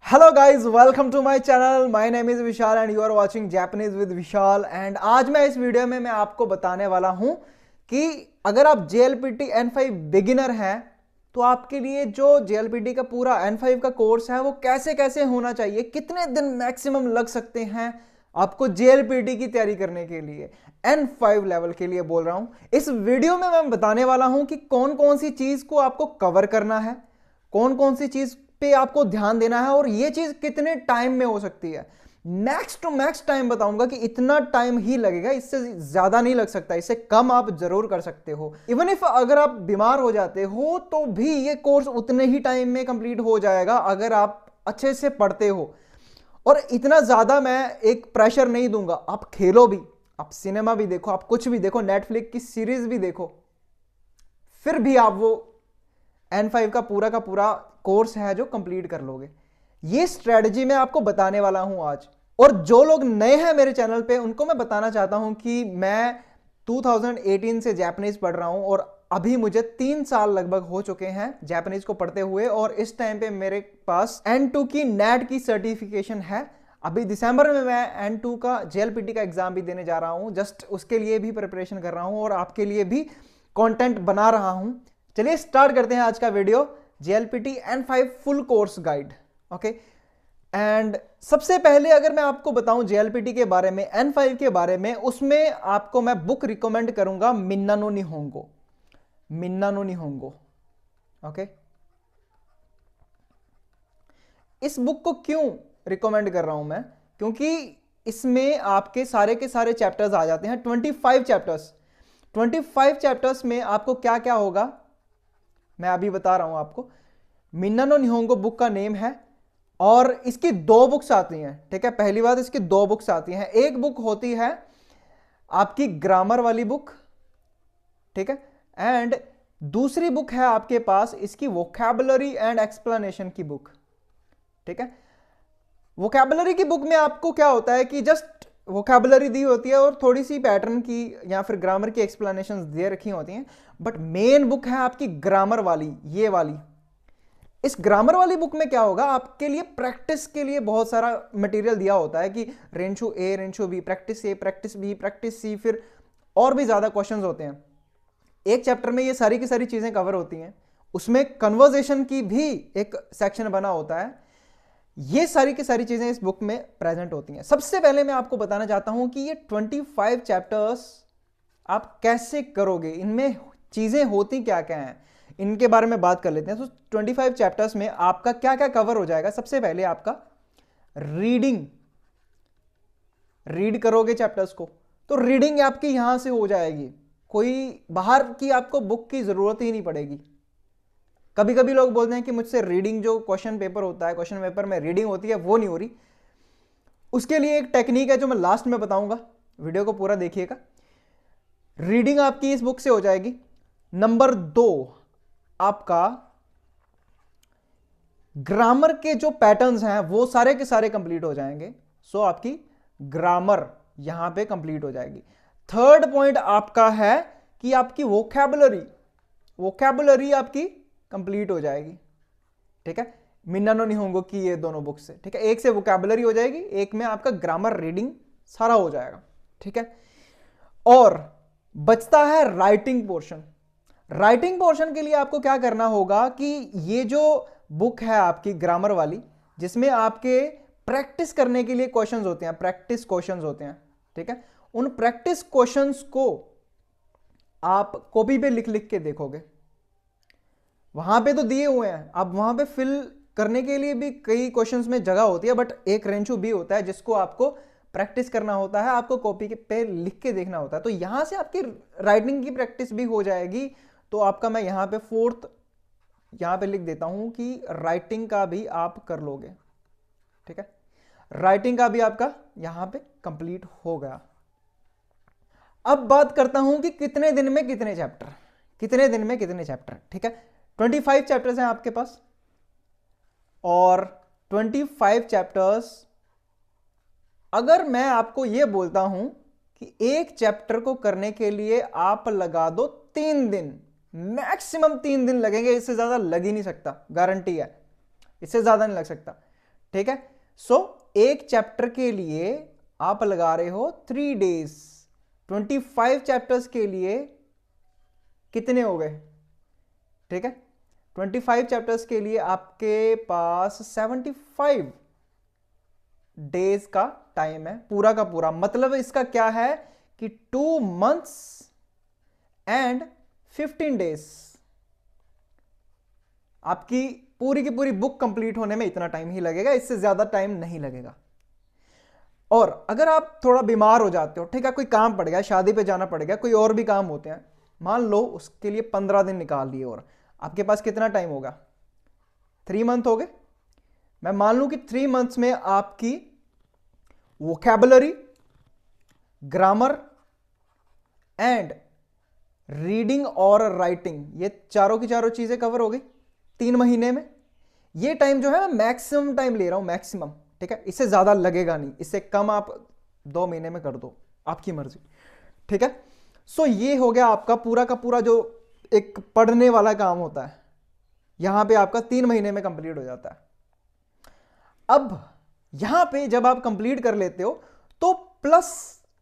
Hello guys, welcome to my channel. My name is Vishal and you are watching Japanese with Vishal. And आज मैं इस video में मैं आपको बताने वाला हूं कि अगर आप JLPT N5 बिगिनर हैं तो आपके लिए जो JLPT का पूरा N5 का कोर्स है वो कैसे कैसे होना चाहिए, कितने दिन मैक्सिमम लग सकते हैं आपको JLPT की तैयारी करने के लिए, N5 लेवल के लिए बोल रहा हूं। इस वीडियो में मैं बताने वाला हूं कि कौन कौन सी चीज को आपको कवर करना है, कौन कौन सी चीज पे आपको ध्यान देना है और ये चीज कितने टाइम में हो सकती है। मैक्स टू मैक्स टाइम बताऊंगा कि इतना टाइम ही लगेगा, इससे ज्यादा नहीं लग सकता, इससे कम आप जरूर कर सकते हो। इवन इफ अगर आप बीमार हो जाते हो तो भी ये कोर्स उतने ही टाइम में कंप्लीट हो जाएगा अगर आप अच्छे से पढ़ते हो। और इतना ज्यादा मैं एक प्रेशर नहीं दूंगा, आप खेलो भी, आप सिनेमा भी देखो, आप कुछ भी देखो, नेटफ्लिक्स की सीरीज भी देखो, फिर भी आप वो N5 का पूरा कोर्स है जो कंप्लीट कर लोगे। ये स्ट्रेटजी मैं आपको बताने वाला हूं आज। और जो लोग नए हैं मेरे चैनल पे उनको मैं बताना चाहता हूं कि मैं 2018 से जापानीज पढ़ रहा हूं और अभी मुझे 3 साल लगभग हो चुके हैं जापानीज को पढ़ते हुए। और इस टाइम पे मेरे पास N2 की नेट की सर्टिफिकेशन है। अभी दिसंबर में मैं N2 का JLPT का एग्जाम भी देने जा रहा हूं, जस्ट उसके लिए भी प्रिपरेशन कर रहा हूं और आपके लिए भी कंटेंट बना रहा हूं। चलिए स्टार्ट करते हैं आज का video, JLPT N5 full course guide. Okay, and सबसे पहले अगर मैं आपको बताऊं JLPT के बारे में, N5 के बारे में, उसमें आपको मैं बुक रिकमेंड करूंगा Minna no Nihongo. Minna no Nihongo, okay. इस बुक को क्यों रिकमेंड कर रहा हूं मैं? क्योंकि इसमें आपके सारे के सारे चैप्टर्स आ जाते हैं, 25 चैप्टर्स। 25 चैप्टर्स में आपको क्या क्या होगा मैं अभी बता रहा हूं आपको। मिन्ना नो निहोंगो बुक का नेम है और इसकी 2 बुक्स आती हैं, ठीक है। पहली बात, इसकी 2 बुक्स आती हैं। एक बुक होती है आपकी ग्रामर वाली बुक, ठीक है, एंड दूसरी बुक है आपके पास इसकी वोकैबुलरी एंड एक्सप्लेनेशन की बुक, ठीक है। वोकैबुलरी की बुक में आपको क्या होता है कि जस्ट वोकैबुलरी दी होती है और थोड़ी सी पैटर्न की या फिर ग्रामर की एक्सप्लेनेशंस दे रखी होती हैं। बट मेन बुक है आपकी ग्रामर वाली, ये वाली। इस ग्रामर वाली बुक में क्या होगा, आपके लिए प्रैक्टिस के लिए बहुत सारा मटेरियल दिया होता है कि रेंशो ए, रेंशो बी, प्रैक्टिस ए, प्रैक्टिस बी, प्रैक्टिस सी, फिर और भी ज्यादा क्वेश्चंस होते हैं। एक चैप्टर में ये सारी की सारी चीजें कवर होती हैं। उसमें कन्वर्सेशन की भी एक सेक्शन बना होता है। ये सारी की सारी चीजें इस बुक में प्रेजेंट होती हैं। सबसे पहले मैं आपको बताना चाहता हूं कि ये 25 चैप्टर्स आप कैसे करोगे, इनमें चीजें होती क्या क्या हैं, इनके बारे में बात कर लेते हैं। तो 25 चैप्टर्स में आपका क्या क्या कवर हो जाएगा? सबसे पहले आपका रीडिंग, रीड करोगे चैप्टर्स को तो रीडिंग आपकी यहां से हो जाएगी, कोई बाहर की आपको बुक की जरूरत ही नहीं पड़ेगी। कभी कभी लोग बोलते हैं कि मुझसे रीडिंग, जो क्वेश्चन पेपर होता है, क्वेश्चन पेपर में रीडिंग होती है वो नहीं हो रही। उसके लिए एक टेक्निक है जो मैं लास्ट में बताऊंगा, वीडियो को पूरा देखिएगा। रीडिंग आपकी इस बुक से हो जाएगी। नंबर 2, आपका ग्रामर के जो पैटर्न्स हैं वो सारे के सारे कंप्लीट हो जाएंगे। सो आपकी ग्रामर यहां पे कंप्लीट हो जाएगी। थर्ड पॉइंट आपका है कि आपकी वोकैबुलरी, वोकैबुलरी आपकी कंप्लीट हो जाएगी, ठीक है, मिन्ना नो निहोंगो की ये दोनों बुक से, ठीक है। एक से वोकैबुलरी हो जाएगी, एक में आपका ग्रामर, रीडिंग सारा हो जाएगा, ठीक है। और बचता है राइटिंग पोर्शन। राइटिंग पोर्शन के लिए आपको क्या करना होगा कि ये जो बुक है आपकी ग्रामर वाली, जिसमें आपके प्रैक्टिस करने के लिए क्वेश्चंस होते हैं, प्रैक्टिस क्वेश्चंस होते हैं, ठीक है, उन प्रैक्टिस क्वेश्चंस को आप कॉपी पे लिख लिख के देखोगे। वहां पे तो दिए हुए हैं, अब वहां पे फिल करने के लिए भी कई क्वेश्चंस में जगह होती है, बट एक रेंचो भी होता है जिसको आपको प्रैक्टिस करना होता है, आपको कॉपी पे लिख के देखना होता है। तो यहां से आपकी राइटिंग की प्रैक्टिस भी हो जाएगी। तो आपका मैं यहां पे 4th यहां पे लिख देता हूं कि राइटिंग का भी आप कर लोगे, ठीक है। राइटिंग का भी आपका यहां पे कंप्लीट हो गया। अब बात करता हूं कि कितने दिन में कितने चैप्टर, कितने दिन में कितने चैप्टर, ठीक है। 25 चैप्टर्स हैं आपके पास और 25 चैप्टर्स, अगर मैं आपको यह बोलता हूं कि एक चैप्टर को करने के लिए आप लगा दो 3 दिन, मैक्सिमम 3 दिन लगेंगे, इससे ज्यादा लग ही नहीं सकता, गारंटी है, इससे ज्यादा नहीं लग सकता। ठीक है। सो एक चैप्टर के लिए आप लगा रहे हो 3 डेज, 25 चैप्टर्स के लिए कितने हो गए, ठीक है। 25 चैप्टर्स के लिए आपके पास 75 डेज का टाइम है पूरा का पूरा। मतलब इसका क्या है कि 2 months एंड 15 डेज आपकी पूरी की पूरी बुक कंप्लीट होने में इतना टाइम ही लगेगा, इससे ज्यादा टाइम नहीं लगेगा। और अगर आप थोड़ा बीमार हो जाते हो, ठीक है, कोई काम पड़ गया, शादी पे जाना पड़ गया, कोई और भी काम होते हैं, मान लो उसके लिए 15 दिन निकाल लिए, और आपके पास कितना टाइम होगा, 3 मंथ हो गए। मैं मान लूं कि 3 मंथ्स में आपकी वोकैबुलरी, ग्रामर एंड रीडिंग और राइटिंग, ये चारों की चारों चीजें कवर हो गई 3 महीने में। ये टाइम जो है मैं मैक्सिमम टाइम ले रहा हूं, मैक्सिमम, ठीक है, इससे ज्यादा लगेगा नहीं, इससे कम आप 2 महीने में कर दो, आपकी मर्जी, ठीक है। सो ये हो गया आपका पूरा का पूरा जो एक पढ़ने वाला काम होता है, यहां पे आपका 3 महीने में कंप्लीट हो जाता है। अब यहां पे जब आप कंप्लीट कर लेते हो तो प्लस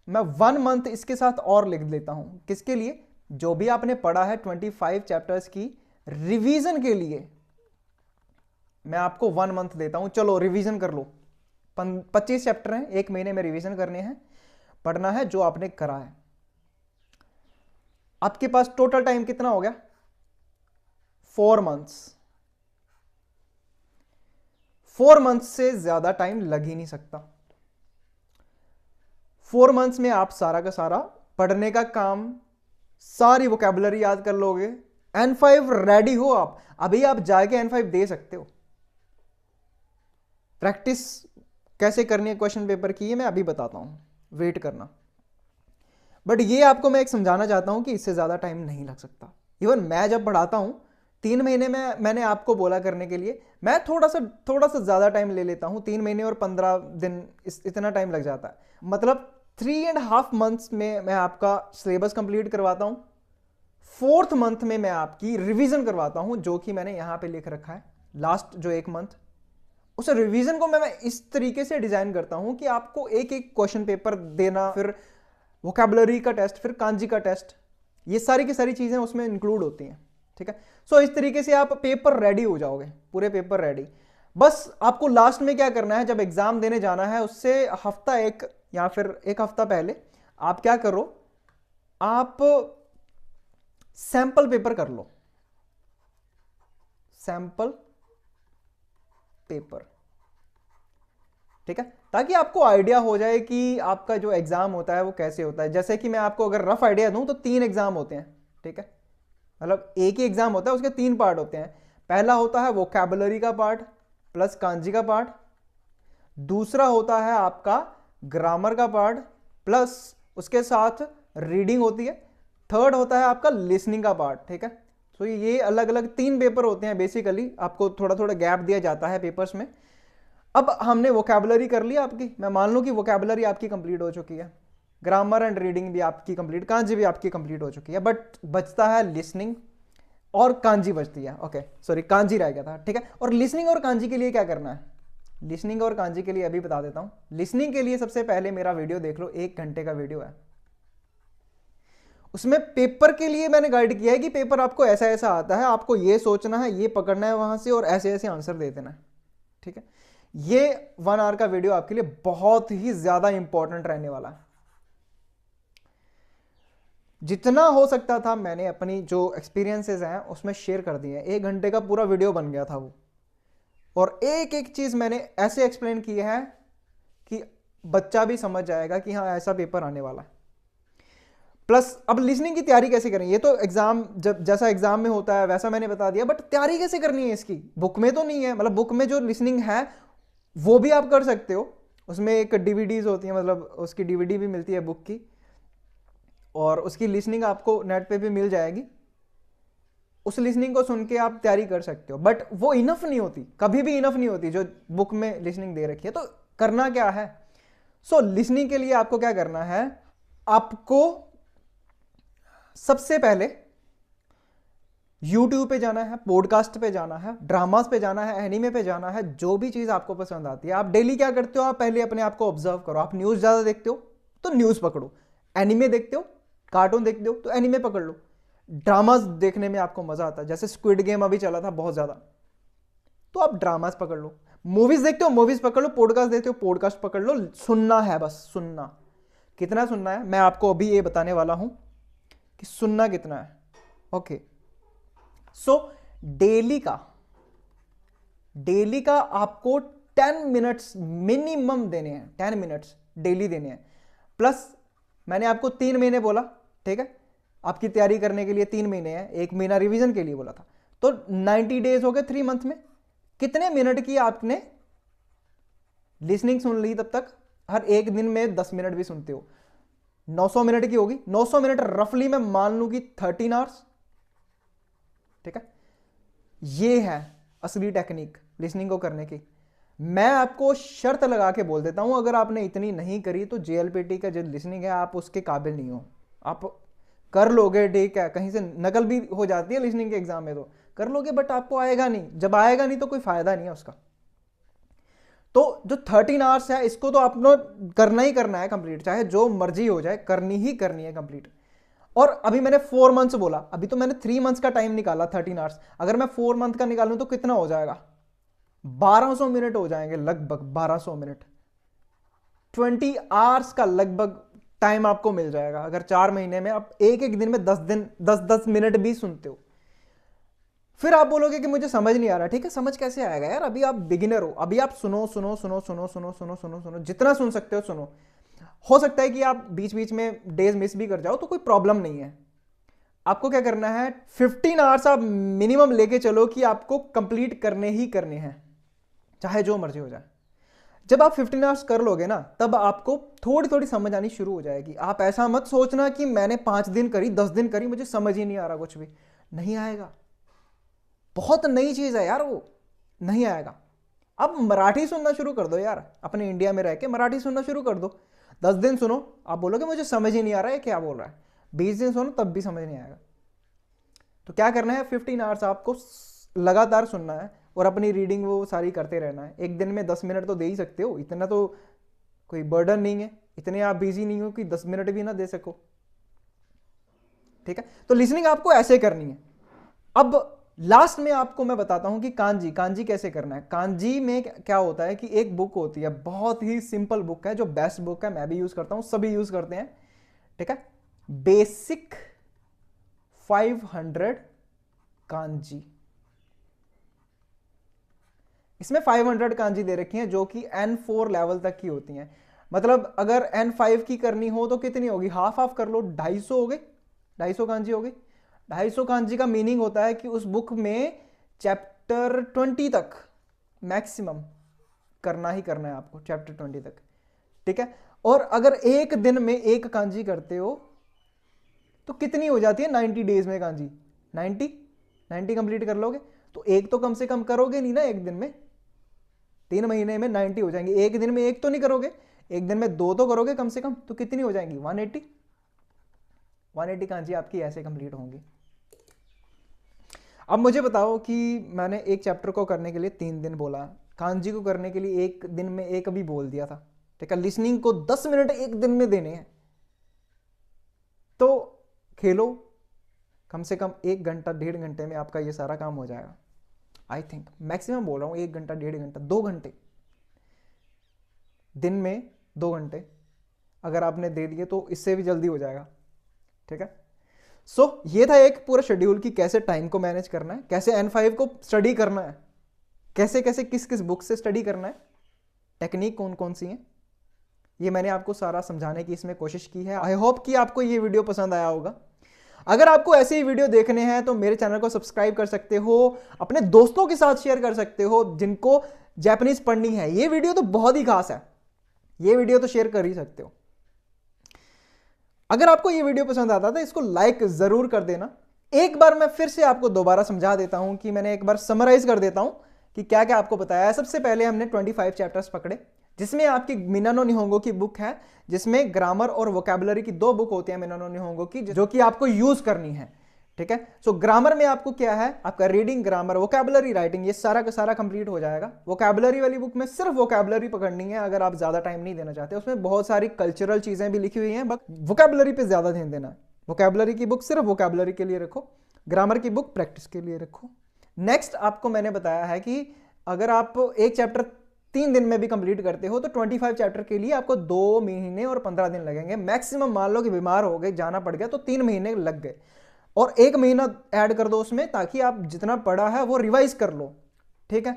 मैं 1 मंथ इसके साथ और लिख लेता हूं, किसके लिए, जो भी आपने पढ़ा है 25 चैप्टर्स की रिवीजन के लिए मैं आपको 1 मंथ देता हूं। चलो रिवीजन कर लो, 25 चैप्टर हैं, 1 महीने में रिवीजन करने हैं, पढ़ना है जो आपने करा है। आपके पास टोटल टाइम कितना हो गया, 4 मंथ्स। 4 मंथ्स से ज्यादा टाइम लग ही नहीं सकता। 4 मंथ्स में आप सारा का सारा पढ़ने का काम, सारी वोकैबुलरी याद कर लोगे, N5 रेडी हो आप, अभी आप जाके N5 दे सकते हो। प्रैक्टिस कैसे करनी है क्वेश्चन पेपर की, ये मैं अभी बताता हूं, वेट करना। बट ये आपको मैं एक समझाना चाहता हूं कि इससे ज्यादा टाइम नहीं लग सकता। इवन मैं जब पढ़ाता हूं 3 महीने में, मैंने आपको बोला करने के लिए, मैं थोड़ा सा ज्यादा टाइम ले लेता हूं, 3 महीने और 15 दिन, इतना टाइम लग जाता है। मतलब 3.5 मंथ्स में मैं आपका सिलेबस कंप्लीट करवाता हूं। 4th मंथ में मैं आपकी रिवीजन करवाता हूं, जो कि मैंने यहां पे लिख रखा है, लास्ट जो 1 मंथ, उस रिवीजन को मैं इस तरीके से डिजाइन करता हूं कि आपको एक एक क्वेश्चन पेपर देना, फिर वोकैबुलरी का टेस्ट, फिर कांजी का टेस्ट, ये सारी की सारी चीजें उसमें इंक्लूड होती हैं, ठीक है। सो इस तरीके से आप पेपर रेडी हो जाओगे, पूरे पेपर रेडी। बस आपको लास्ट में क्या करना है, जब एग्जाम देने जाना है उससे हफ्ता एक या फिर 1 हफ्ता पहले आप क्या करो, आप सैंपल पेपर कर लो, सैंपल पेपर, ठीक है, ताकि आपको आइडिया हो जाए कि आपका जो एग्जाम होता है वो कैसे होता है। जैसे कि मैं आपको अगर रफ आइडिया दूं तो 3 एग्जाम होते हैं, ठीक है, मतलब एक ही एग्जाम होता है, उसके 3 पार्ट होते हैं। पहला होता है वोकैबुलरी का पार्ट प्लस कांजी का पार्ट, दूसरा होता है आपका ग्रामर का पार्ट प्लस उसके साथ रीडिंग होती है, थर्ड होता है आपका लिसनिंग का पार्ट, ठीक है। तो ये अलग अलग 3 पेपर होते हैं बेसिकली, आपको थोड़ा थोड़ा गैप दिया जाता है पेपर्स में। अब हमने वोकैबुलरी कर लिया आपकी, मैं मान लूं कि वोकैबुलरी आपकी कंप्लीट हो चुकी है, ग्रामर एंड रीडिंग भी आपकी कंप्लीट, कांजी भी आपकी कंप्लीट हो चुकी है, बट बचता है लिसनिंग और कांजी बचती है, ओके सॉरी कांजी रह गया था, ठीक है। और लिसनिंग और कांजी के लिए क्या करना है, लिसनिंग और कांजी के लिए अभी बता देता हूं। लिसनिंग के लिए सबसे पहले मेरा वीडियो देख लो, 1 घंटे का वीडियो है, उसमें पेपर के लिए मैंने गाइड किया है कि पेपर आपको ऐसा ऐसा आता है, आपको ये सोचना है, ये पकड़ना है वहां से और ऐसे ऐसे आंसर दे देना है, ठीक है। ये 1 आवर का वीडियो आपके लिए बहुत ही ज्यादा इंपॉर्टेंट रहने वाला है। जितना हो सकता था मैंने अपनी जो एक्सपीरियंसेस हैं उसमें शेयर कर दिए। 1 घंटे का पूरा वीडियो बन गया था वो, और एक एक चीज मैंने ऐसे एक्सप्लेन की है कि बच्चा भी समझ जाएगा कि हाँ ऐसा पेपर आने वाला है। प्लस अब लिसनिंग की तैयारी कैसे करें, ये तो एग्जाम जब जैसा एग्जाम में होता है वैसा मैंने बता दिया, बट तैयारी कैसे करनी है इसकी, बुक में तो नहीं है। मतलब बुक में जो लिसनिंग है वो भी आप कर सकते हो, उसमें एक डीवीडीज होती है, मतलब उसकी डीवीडी भी मिलती है बुक की, और उसकी लिसनिंग आपको नेट पे भी मिल जाएगी। उस लिसनिंग को सुन के आप तैयारी कर सकते हो, बट वो इनफ नहीं होती, कभी भी इनफ नहीं होती जो बुक में लिसनिंग दे रखी है। तो करना क्या है, सो लिसनिंग के लिए आपको क्या करना है, आपको सबसे पहले यूट्यूब पे जाना है, पॉडकास्ट पे जाना है, ड्रामास पे जाना है, एनीमे पे जाना है, जो भी चीज आपको पसंद आती है। आप डेली क्या करते हो, आप पहले अपने आप को ऑब्जर्व करो। आप न्यूज ज्यादा देखते हो तो न्यूज पकड़ो, एनीमे देखते हो, कार्टून देखते हो तो एनीमे पकड़ लो। ड्रामास देखने में आपको मजा आता है, जैसे स्क्विड गेम अभी चला था बहुत ज्यादा, तो आप ड्रामास पकड़ लो। मूवीज देखते हो, मूवीज पकड़ लो। पॉडकास्ट देखते हो, पॉडकास्ट पकड़ लो। सुनना है, बस सुनना। कितना सुनना है मैं आपको अभी ये बताने वाला हूं कि सुनना कितना है। ओके, सो डेली का आपको 10 मिनट्स मिनिमम देने हैं। 10 मिनट्स डेली देने हैं। प्लस मैंने आपको 3 महीने बोला, ठीक है, आपकी तैयारी करने के लिए 3 महीने हैं, 1 महीना रिवीजन के लिए बोला था, तो 90 डेज हो गए 3 मंथ में। कितने मिनट की आपने लिसनिंग सुन ली तब तक? हर एक दिन में 10 मिनट भी सुनते हो, 900 मिनट की होगी। 900 मिनट रफली मैं मान लूं कि 13 आवर्स, ठीक है। ये है असली टेक्निक लिसनिंग को करने की। मैं आपको शर्त लगा के बोल देता हूं, अगर आपने इतनी नहीं करी तो जेएलपीटी का जो लिसनिंग है आप उसके काबिल नहीं हो। आप कर लोगे, ठीक है, कहीं से नकल भी हो जाती है लिसनिंग के एग्जाम में, तो कर लोगे, बट आपको आएगा नहीं। जब आएगा नहीं तो कोई फायदा नहीं है उसका। तो जो 13 आवर्स है इसको तो आपको करना ही करना है कंप्लीट, चाहे जो मर्जी हो जाए, करनी ही करनी है कंप्लीट। और अभी मैंने 4 मंथ्स बोला, अभी तो मैंने 3 मंथ्स का टाइम निकाला 13 आवर्स। अगर मैं 4 मंथ का निकालूं तो कितना हो जाएगा? 1200 मिनट हो जाएंगे, लगभग 1200 मिनट। 20 आवर्स का लगभग टाइम आपको मिल जाएगा अगर 4 महीने में आप एक एक दिन में 10 मिनट भी सुनते हो। फिर आप बोलोगे कि मुझे समझ नहीं आ रहा। ठीक है, समझ कैसे आएगा यार? अभी आप बिगिनर हो, अभी आप सुनो सुनो सुनो सुनो सुनो सुनो सुनो सुनो, जितना सुन सकते हो सुनो। हो सकता है कि आप बीच बीच में डेज मिस भी कर जाओ, तो कोई प्रॉब्लम नहीं है। आपको क्या करना है, 15 आवर्स आप मिनिमम लेके चलो कि आपको कंप्लीट करने ही करने हैं, चाहे जो मर्जी हो जाए। जब आप 15 आवर्स कर लोगे ना, तब आपको थोड़ी थोड़ी समझ आनी शुरू हो जाएगी। आप ऐसा मत सोचना कि मैंने 5 दिन करी, 10 दिन करी, मुझे समझ ही नहीं आ रहा कुछ भी। नहीं आएगा, बहुत नई चीज है यार, वो नहीं आएगा। अब मराठी सुनना शुरू कर दो यार, अपने इंडिया में रह के मराठी सुनना शुरू कर दो। 10 दिन सुनो, आप बोलोगे मुझे समझ ही नहीं आ रहा है क्या बोल रहा है। 20 दिन सुनो तब भी समझ नहीं आएगा। तो क्या करना है, 15 आवर्स आपको लगातार सुनना है और अपनी रीडिंग वो सारी करते रहना है। एक दिन में 10 मिनट तो दे ही सकते हो, इतना तो कोई बर्डन नहीं है, इतने आप बिजी नहीं हो कि 10 मिनट भी ना दे सको। ठीक है, तो लिसनिंग आपको ऐसे करनी है। अब लास्ट में आपको मैं बताता हूं कि कांजी कैसे करना है। कांजी में क्या होता है कि एक बुक होती है, बहुत ही सिंपल बुक है, जो बेस्ट बुक है, मैं भी यूज करता हूं, सभी यूज करते हैं। ठीक है, बेसिक 500 कांजी। इसमें 500 कांजी दे रखी हैं, जो कि N4 लेवल तक की होती हैं। मतलब अगर N5 की करनी हो तो कितनी होगी, हाफ हाफ कर लो, 250 हो गई, 250 कांजी हो गई। 250 कांजी का मीनिंग होता है कि उस बुक में चैप्टर 20 तक मैक्सिमम करना ही करना है आपको, चैप्टर 20 तक। ठीक है, और अगर एक दिन में एक कांजी करते हो तो कितनी हो जाती है 90 डेज में कांजी? 90 कंप्लीट कर लोगे तो एक तो कम से कम करोगे नहीं ना एक दिन में। 3 महीने में 90 हो जाएंगे। एक दिन में एक तो नहीं करोगे, एक दिन में 2 तो करोगे कम से कम, तो कितनी हो जाएंगी? 180 कांजी आपकी ऐसे कंप्लीट होंगी। अब मुझे बताओ कि मैंने एक चैप्टर को करने के लिए 3 दिन बोला, कांजी को करने के लिए एक दिन में एक भी बोल दिया था। ठीक है, लिसनिंग को 10 मिनट एक दिन में देने हैं, तो खेलो, कम से कम 1 घंटा 1.5 घंटे में आपका ये सारा काम हो जाएगा। आई थिंक मैक्सिमम बोल रहा हूं, 1 घंटा 1.5 घंटा 2 घंटे दिन में, 2 घंटे अगर आपने दे दिए तो इससे भी जल्दी हो जाएगा। ठीक है, सो ये था एक पूरा शेड्यूल कि कैसे टाइम को मैनेज करना है, कैसे N5 को स्टडी करना है, कैसे कैसे किस किस बुक से स्टडी करना है, टेक्निक कौन कौन सी है, ये मैंने आपको सारा समझाने की इसमें कोशिश की है। आई होप कि आपको ये वीडियो पसंद आया होगा। अगर आपको ऐसे ही वीडियो देखने हैं तो मेरे चैनल को सब्सक्राइब कर सकते हो, अपने दोस्तों के साथ शेयर कर सकते हो जिनको जापानीज पढ़नी है। ये वीडियो तो बहुत ही खास है, ये वीडियो तो शेयर कर ही सकते हो। अगर आपको ये वीडियो पसंद आता था इसको लाइक जरूर कर देना। एक बार मैं फिर से आपको दोबारा समझा देता हूं कि मैंने एक बार समराइज कर देता हूं कि क्या क्या आपको बताया है। सबसे पहले हमने 25 चैप्टर्स पकड़े, जिसमें आपकी मिनानो निहोंगो की बुक है, जिसमें ग्रामर और वोकैबुलरी की 2 बुक होती है मिनानो निहोंगो की, जो कि आपको यूज करनी है। ठीक है। सो ग्रामर में आपको क्या है, आपका रीडिंग, ग्रामर, वोकैबुलरी, राइटिंग, ये सारा का सारा कंप्लीट हो जाएगा। वोकैबुलरी वाली बुक में सिर्फ वोकैबुलरी पकड़नी है अगर आप ज्यादा टाइम नहीं देना चाहते। उसमें बहुत सारी कल्चरल चीजें भी लिखी हुई हैं, बट वोकैबुलरी पे ज्यादा ध्यान देना है। वोकैबुलरी की बुक सिर्फ वोकैबुलरी के लिए रखो, ग्रामर की बुक प्रैक्टिस के लिए रखो। नेक्स्ट आपको मैंने बताया है कि अगर आप एक चैप्टर 3 दिन में भी कंप्लीट करते हो तो 25 चैप्टर के लिए आपको 2 महीने और 15 दिन लगेंगे मैक्सिमम। मान लो कि बीमार हो गए, जाना पड़ गया, तो 3 महीने लग गए, और 1 महीना ऐड कर दो उसमें, ताकि आप जितना पढ़ा है वो रिवाइज कर लो, ठीक है।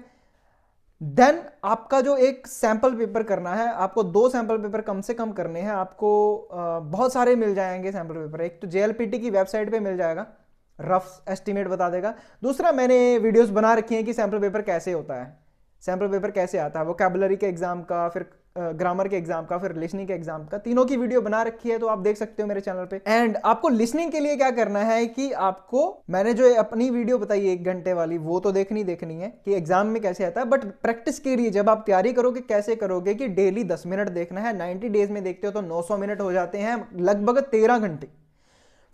देन आपका जो एक सैंपल पेपर करना है, आपको 2 सैंपल पेपर कम से कम करने हैं। आपको बहुत सारे मिल जाएंगे सैंपल पेपर। एक तो JLPT की वेबसाइट पे मिल जाएगा, रफ एस्टिमेट बता देगा। दूसरा मैंने वीडियोस बना रखी हैं कि सैंपल पेपर कैसे होता है, सैंपल पेपर कैसे आता है, वोकैबुलरी के एग्जाम का, फिर ग्रामर के एग्जाम का, फिर लिसनिंग के एग्जाम का, तीनों की वीडियो बना रखी है, तो आप देख सकते हो मेरे चैनल पे। एंड आपको लिसनिंग के लिए क्या करना है कि आपको मैंने जो अपनी वीडियो बताई 1 घंटे वाली, वो तो देखनी है कि एग्जाम में कैसे आता है। बट प्रैक्टिस के लिए जब आप तैयारी करोगे, कैसे करोगे कि डेली 10 मिनट देखना है। 90 डेज में देखते हो तो 900 मिनट हो जाते हैं, लगभग 13 घंटे।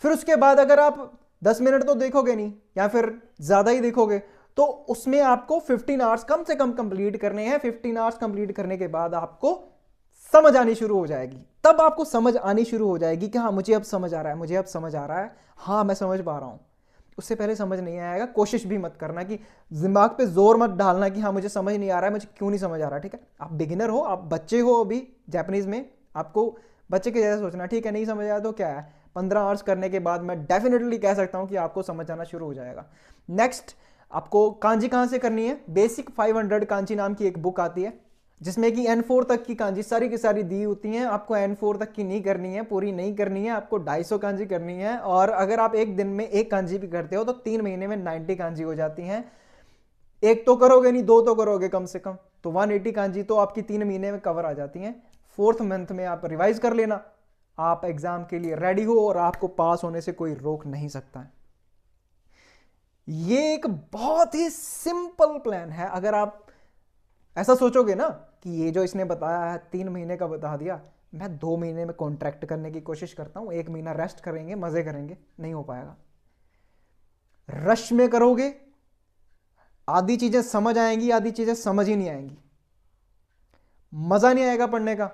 फिर उसके बाद अगर आप 10 मिनट तो देखोगे नहीं, या फिर ज्यादा ही देखोगे, तो उसमें आपको 15 आवर्स कम से कम कंप्लीट करने हैं। 15 आवर्स कंप्लीट करने के बाद आपको समझ आनी शुरू हो जाएगी। तब आपको समझ आनी शुरू हो जाएगी कि हाँ मुझे अब समझ आ रहा है, मुझे अब समझ आ रहा है, हाँ मैं समझ पा रहा हूं। उससे पहले समझ नहीं आएगा। कोशिश भी मत करना कि दिमाग पे जोर मत डालना कि हाँ मुझे समझ नहीं आ रहा है, मुझे क्यों नहीं समझ आ रहा, ठीक है। आप बिगिनर हो, आप बच्चे हो अभी जापानीज में, आपको बच्चे के जैसा सोचना, ठीक है। नहीं समझ आया तो क्या है, 15 आवर्स करने के बाद मैं डेफिनेटली कह सकता हूं कि आपको समझ आना शुरू हो जाएगा। नेक्स्ट आपको कांजी कहां से करनी है। बेसिक 500 कांजी नाम की एक बुक आती है, जिसमें कि N4 तक की कांजी सारी की सारी दी होती हैं। आपको N4 तक की नहीं करनी है, पूरी नहीं करनी है, आपको 250 कांजी करनी है। और अगर आप एक दिन में 1 कांजी भी करते हो तो 3 महीने में 90 कांजी हो जाती हैं। 1 तो करोगे नहीं, 2 तो करोगे कम से कम, तो 180 कांजी तो आपकी 3 महीने में कवर आ जाती हैं। 4th मंथ में आप रिवाइज कर लेना, आप एग्जाम के लिए रेडी हो और आपको पास होने से कोई रोक नहीं सकता है। ये एक बहुत ही सिंपल प्लान है। अगर आप ऐसा सोचोगे ना कि ये जो इसने बताया है 3 महीने का बता दिया, मैं 2 महीने में कॉन्ट्रैक्ट करने की कोशिश करता हूं, 1 महीना रेस्ट करेंगे, मजे करेंगे, नहीं हो पाएगा। रश में करोगे, आधी चीजें समझ आएंगी, आधी चीजें समझ ही नहीं आएंगी, मजा नहीं आएगा पढ़ने का।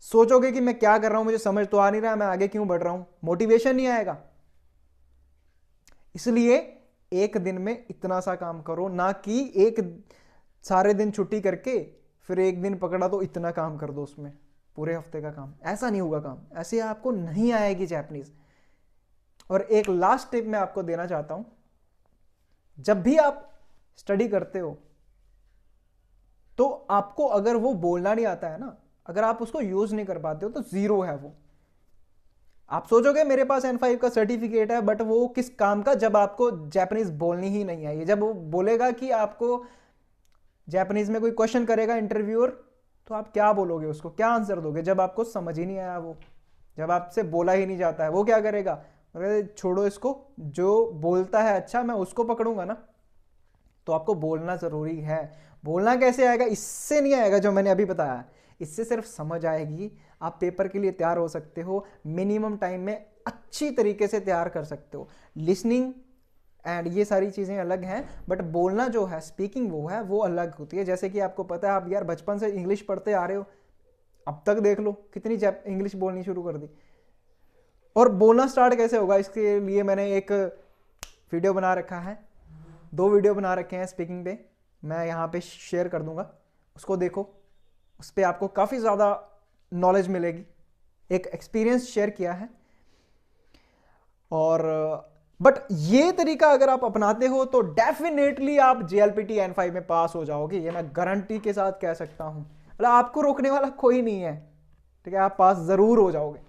सोचोगे कि मैं क्या कर रहा हूं, मुझे समझ तो आ नहीं रहा, मैं आगे क्यों बढ़ रहा हूं, मोटिवेशन नहीं आएगा। इसलिए 1 दिन में इतना सा काम करो, ना कि एक सारे दिन छुट्टी करके फिर 1 दिन पकड़ा तो इतना काम कर दो उसमें, पूरे हफ्ते का काम। ऐसा नहीं होगा काम, ऐसे आपको नहीं आएगी जापानीज। और एक लास्ट टिप मैं आपको देना चाहता हूं, जब भी आप स्टडी करते हो तो आपको अगर वो बोलना नहीं आता है ना, अगर आप उसको यूज नहीं कर पाते हो तो 0 है वो। आप सोचोगे मेरे पास N5 का सर्टिफिकेट है, बट वो किस काम का, जब आपको जापानीज बोलनी ही नहीं आई। जब वो बोलेगा कि आपको जापानीज में कोई क्वेश्चन करेगा इंटरव्यूअर, तो आप क्या बोलोगे उसको, क्या आंसर दोगे, जब आपको समझ ही नहीं आया, वो जब आपसे बोला ही नहीं जाता है, वो क्या करेगा, अरे छोड़ो इसको, जो बोलता है अच्छा मैं उसको पकड़ूंगा ना। तो आपको बोलना जरूरी है। बोलना कैसे आएगा, इससे नहीं आएगा जो मैंने अभी बताया, इससे सिर्फ समझ आएगी। आप पेपर के लिए तैयार हो सकते हो, मिनिमम टाइम में अच्छी तरीके से तैयार कर सकते हो। लिसनिंग एंड ये सारी चीजें अलग हैं, बट बोलना जो है, स्पीकिंग वो है, वो अलग होती है। जैसे कि आपको पता है, आप यार बचपन से इंग्लिश पढ़ते आ रहे हो, अब तक देख लो कितनी इंग्लिश बोलनी शुरू कर दी। और बोलना स्टार्ट कैसे होगा, इसके लिए मैंने एक वीडियो बना रखा है, 2 वीडियो बना रखे हैं स्पीकिंग पे, मैं यहाँ पे शेयर कर दूंगा, उसको देखो। उस पर आपको काफ़ी ज़्यादा नॉलेज मिलेगी, एक एक्सपीरियंस शेयर किया है। और बट ये तरीका अगर आप अपनाते हो तो डेफिनेटली आप JLPT N5 में पास हो जाओगे, ये मैं गारंटी के साथ कह सकता हूं। मतलब आपको रोकने वाला कोई नहीं है, ठीक है, आप पास जरूर हो जाओगे।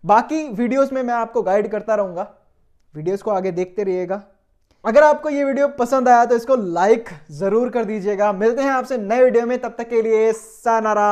बाकी वीडियोस में मैं आपको गाइड करता रहूंगा, वीडियोस को आगे देखते रहिएगा। अगर आपको ये वीडियो पसंद आया तो इसको लाइक जरूर कर दीजिएगा। मिलते हैं आपसे नए वीडियो में, तब तक के लिए सायनारा।